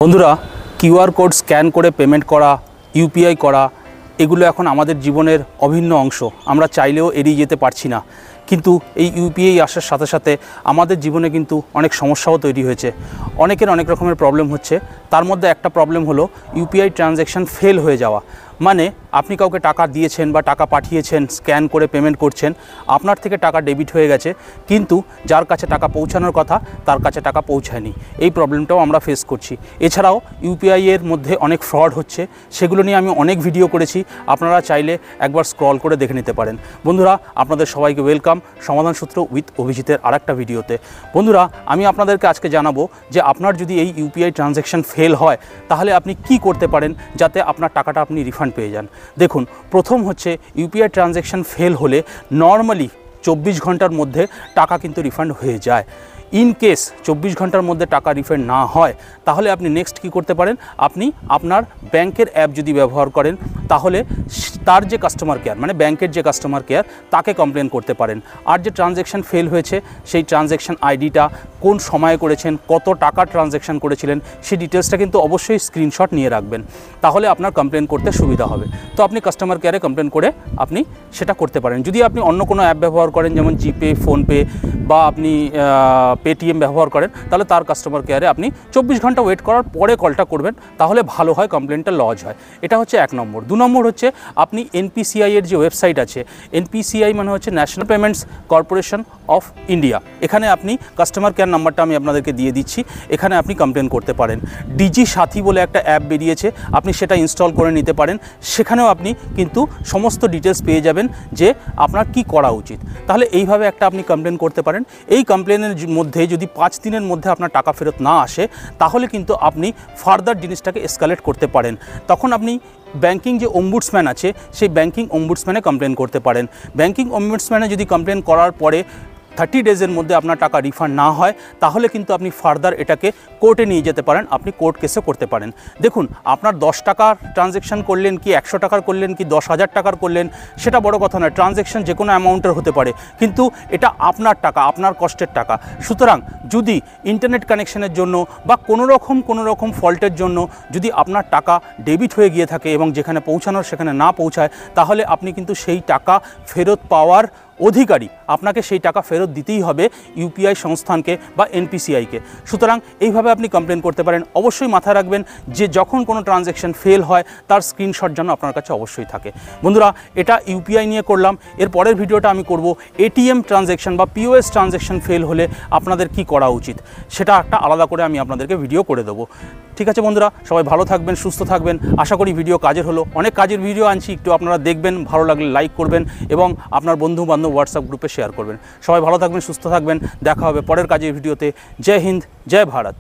বন্ধুরা, QR code scan করে payment করা, ইউপিআই করা, এগুলো এখন আমাদের জীবনের অভিন্ন অংশ। আমরা চাইলেও এড়িয়ে যেতে পারছি না। কিন্তু এই ইউপিআই আসার সাথে সাথে আমাদের জীবনে কিন্তু অনেক সমস্যাও তৈরি হয়েছে। অনেকের অনেক রকমের প্রবলেম হচ্ছে। তার মধ্যে একটা প্রবলেম হলো ইউপিআই ট্রানজ্যাকশান ফেল হয়ে যাওয়া। মানে আপনি কাউকে টাকা দিয়েছেন বা টাকা পাঠিয়েছেন, স্ক্যান করে পেমেন্ট করছেন, আপনার থেকে টাকা ডেবিট হয়ে গেছে, কিন্তু যার কাছে টাকা পৌঁছানোর কথা তার কাছে টাকা পৌঁছায়নি। এই প্রবলেমটাও আমরা ফেস করছি। এছাড়াও ইউপিআইয়ের মধ্যে অনেক ফ্রড হচ্ছে, সেগুলো নিয়ে আমি অনেক ভিডিও করেছি। আপনারা চাইলে একবার স্ক্রল করে দেখে নিতে পারেন। বন্ধুরা, আপনাদের সবাইকে ওয়েলকাম সমাধান সূত্র উইথ অভিজিতের আরেকটা ভিডিওতে। বন্ধুরা, আমি আপনাদেরকে আজকে জানাবো যে আপনার যদি এই ইউপিআই ট্রানজ্যাকশান ফেল হয় তাহলে আপনি কি করতে পারেন যাতে আপনার টাকাটা আপনি রিফান্ড পেয়ে যান। দেখুন, প্রথম হচ্ছে ইউপিআই ট্রানজ্যাকশান ফেল হলে নর্মালি 24 ঘন্টার মধ্যে টাকা কিন্তু রিফান্ড হয়ে যায়। ইন কেস 24 ঘন্টার মধ্যে টাকা রিফান্ড না হয় তাহলে আপনি নেক্সট কী করতে পারেন, আপনি আপনার ব্যাংকের অ্যাপ যদি ব্যবহার করেন তাহলে তার যে কাস্টমার কেয়ার, মানে ব্যাংকের যে কাস্টমার কেয়ার, তাকে কমপ্লেন করতে পারেন। আর যে ট্রানজ্যাকশান ফেল হয়েছে সেই ট্রানজ্যাকশান আইডিটা, কোন সময়ে করেছেন, কত টাকা ট্রানজ্যাকশান করেছিলেন, সেই ডিটেলসটা কিন্তু অবশ্যই স্ক্রিনশট নিয়ে রাখবেন। তাহলে আপনার কমপ্লেন করতে সুবিধা হবে। তো আপনি কাস্টমার কেয়ারে কমপ্লেন করে আপনি সেটা করতে পারেন। যদি আপনি অন্য কোনো অ্যাপ ব্যবহার করেন, যেমন জিপে, ফোনপে বা আপনি পেটিএম ব্যবহার করেন, তাহলে তার কাস্টমার কেয়ারে আপনি 24 ঘন্টা ওয়েট করার পরে কলটা করবেন, তাহলে ভালো হয়, কমপ্লেনটা লজ হয়। এটা হচ্ছে 1 নম্বর। 2 নম্বর হচ্ছে আপনি এনপিসিআই এর যে ওয়েবসাইট আছে, এনপিসিআই মানে হচ্ছে national payments corporation of India, এখানে আপনি কাস্টমার কেয়ার নাম্বারটা আমি আপনাদেরকে দিয়ে দিচ্ছি, এখানে আপনি কমপ্লেন করতে পারেন। ডিজি সাথী বলে একটা অ্যাপ বেরিয়েছে, আপনি সেটা ইনস্টল করে নিতে পারেন। সেখানেও আপনি কিন্তু সমস্ত ডিটেলস পেয়ে যাবেন যে আপনার কি করা উচিত। তাহলে এইভাবে একটা আপনি কমপ্লেন করতে পারেন। এই কমপ্লেনের মধ্যে যদি 5 দিনের মধ্যে আপনার টাকা ফেরত না আসে তাহলে কিন্তু আপনি ফার্দার জিনিসটাকে এসকালেট করতে পারেন। তখন আপনি ব্যাংকিং যে অম্বুডসম্যান আছে সেই ব্যাংকিং অম্বুডসম্যানে কমপ্লেন করতে পারেন। ব্যাংকিং অম্বুডসম্যানে যদি কমপ্লেন করার পরে 30 ডেজের মধ্যে আপনার টাকা রিফান্ড না হয় তাহলে কিন্তু আপনি ফার্দার এটাকে কোর্টে নিয়ে যেতে পারেন, আপনি কোর্ট কেসও করতে পারেন। দেখুন, আপনার 10 টাকার ট্রানজ্যাকশান করলেন কি 100 টাকার করলেন কি 10,000 টাকার করলেন সেটা বড় কথা নয়। ট্রানজ্যাকশান যে কোনো অ্যামাউন্টের হতে পারে, কিন্তু এটা আপনার টাকা, আপনার কষ্টের টাকা। সুতরাং যদি ইন্টারনেট কানেকশনের জন্য বা কোনো রকম ফল্টের জন্য যদি আপনার টাকা ডেবিট হয়ে গিয়ে থাকে এবং যেখানে পৌঁছানোর সেখানে না পৌঁছায়, তাহলে আপনি কিন্তু সেই টাকা ফেরত পাওয়ার অধিকারী, আপনাকে সেই টাকা ফেরত দিতেই হবে ইউপিআই সংস্থানকে বা এনপিসিআইকে। সুতরাং এইভাবে আপনি কমপ্লেন করতে পারেন। অবশ্যই মাথায় রাখবেন যে যখন কোনো ট্রানজ্যাকশান ফেল হয় তার স্ক্রিনশট যেন আপনার কাছে অবশ্যই থাকে। বন্ধুরা, এটা ইউপিআই নিয়ে করলাম। এর পরের ভিডিওটা আমি করব এটিএম ট্রানজ্যাকশান বা পিওএস ট্রানজ্যাকশান ফেল হলে আপনাদের কি করা উচিত, সেটা একটা আলাদা করে আমি আপনাদেরকে ভিডিও করে দেবো। ঠিক আছে বন্ধুরা, সবাই ভালো থাকবেন, সুস্থ থাকবেন। আশা করি ভিডিও কাজের হলো। অনেক কাজের ভিডিও আনছি, একটু আপনারা দেখবেন, ভালো লাগলে লাইক করবেন এবং আপনার বন্ধু বান্ধব হোয়াটসঅ্যাপ গ্রুপে শেয়ার করবেন। সবাই ভালো থাকবেন, সুস্থ থাকবেন। দেখা হবে পরের কাজের ভিডিওতে। জয় হিন্দ, জয় ভারত।